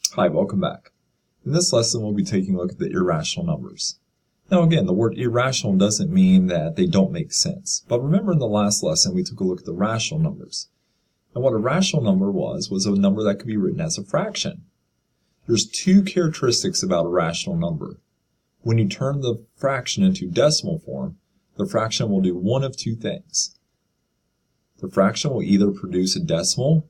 Hi, welcome back. In this lesson, we'll be taking a look at the irrational numbers. Now again, the word irrational doesn't mean that they don't make sense. But remember in the last lesson, we took a look at the rational numbers. And what a rational number was a number that could be written as a fraction. There's two characteristics about a rational number. When you turn the fraction into decimal form, the fraction will do one of two things. The fraction will either produce a decimal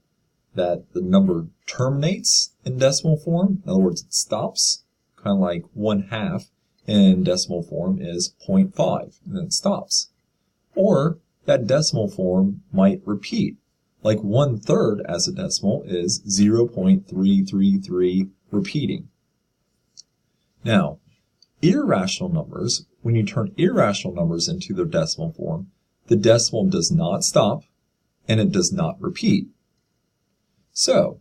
that the number terminates in decimal form. In other words, it stops, kind of like 1/2 in decimal form is 0.5, and then it stops. Or that decimal form might repeat, like 1/3 as a decimal is 0.333 repeating. Now, irrational numbers, when you turn irrational numbers into their decimal form, the decimal does not stop and it does not repeat. So,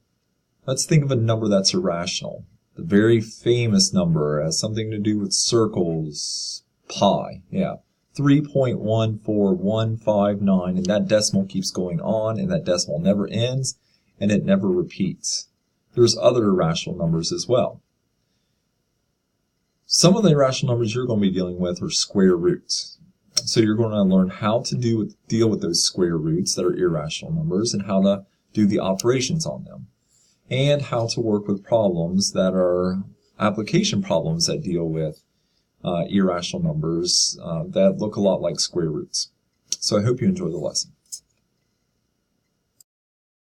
let's think of a number that's irrational. The very famous number has something to do with circles, pi, 3.14159, and that decimal keeps going on, and that decimal never ends, and it never repeats. There's other irrational numbers as well. Some of the irrational numbers you're going to be dealing with are square roots. So you're going to learn how to deal with those square roots that are irrational numbers and how to do the operations on them, and how to work with problems that are application problems that deal with irrational numbers that look a lot like square roots. So I hope you enjoy the lesson.